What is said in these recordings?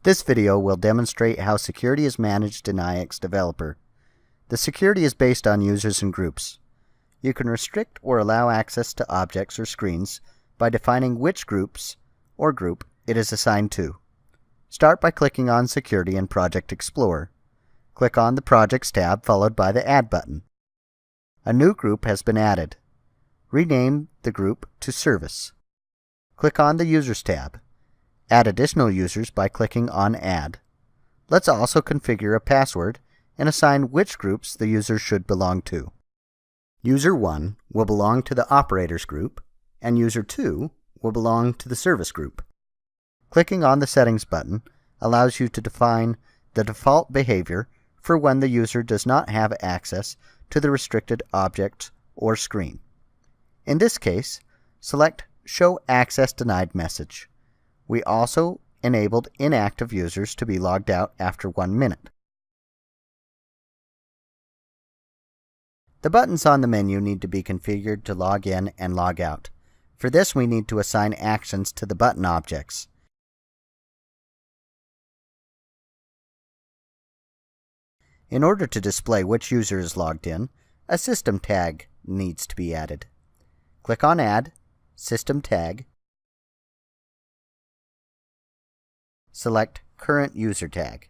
This video will demonstrate how security is managed in IX Developer. The security is based on users and groups. You can restrict or allow access to objects or screens by defining which groups or group it is assigned to. Start by clicking on Security in Project Explorer. Click on the Projects tab followed by the Add button. A new group has been added. Rename the group to Service. Click on the Users tab. Add additional users by clicking on Add. Let's also configure a password and assign which groups the user should belong to. User 1 will belong to the Operators group, and User 2 will belong to the Service group. Clicking on the Settings button allows you to define the default behavior for when the user does not have access to the restricted object or screen. In this case, select Show Access Denied message. We also enabled inactive users to be logged out after 1 minute. The buttons on the menu need to be configured to log in and log out. For this, we need to assign actions to the button objects. In order to display which user is logged in, a system tag needs to be added. Click on Add, System Tag. Select Current User Tag.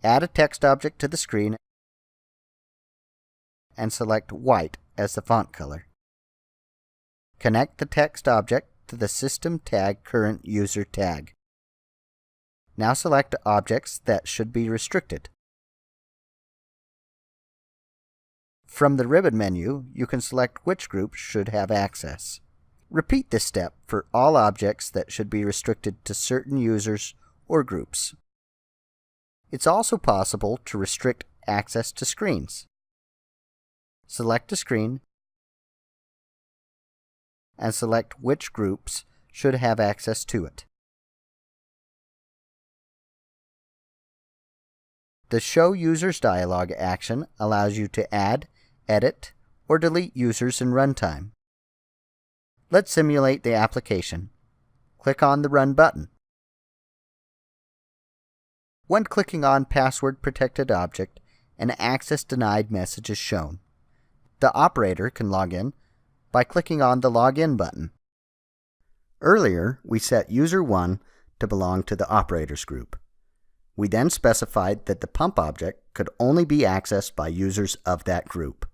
Add a text object to the screen and select white as the font color. Connect the text object to the System Tag Current User Tag. Now select objects that should be restricted. From the ribbon menu, you can select which group should have access. Repeat this step for all objects that should be restricted to certain users or groups. It's also possible to restrict access to screens. Select a screen and select which groups should have access to it. The Show Users dialog action allows you to add, edit, or delete users in runtime. Let's simulate the application. Click on the Run button. When clicking on Password Protected Object, an Access Denied message is shown. The operator can log in by clicking on the Login button. Earlier, we set User 1 to belong to the Operators group. We then specified that the Pump object could only be accessed by users of that group.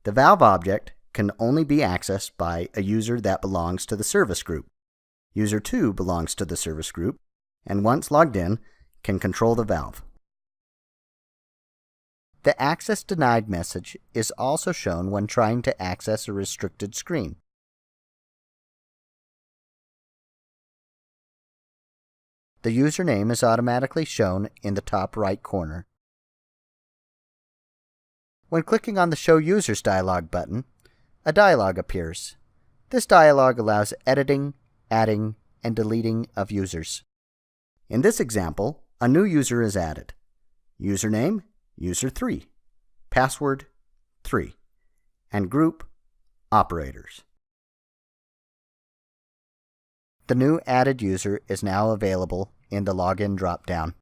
The Valve object can only be accessed by a user that belongs to the Service group. User 2 belongs to the Service group, and once logged in, can control the valve. The Access Denied message is also shown when trying to access a restricted screen. The username is automatically shown in the top right corner. When clicking on the Show Users dialog button, a dialog appears. This dialog allows editing, adding, and deleting of users. In this example, a new user is added. Username, User 3. Password, 3. And group, Operators. The new added user is now available in the Login drop-down.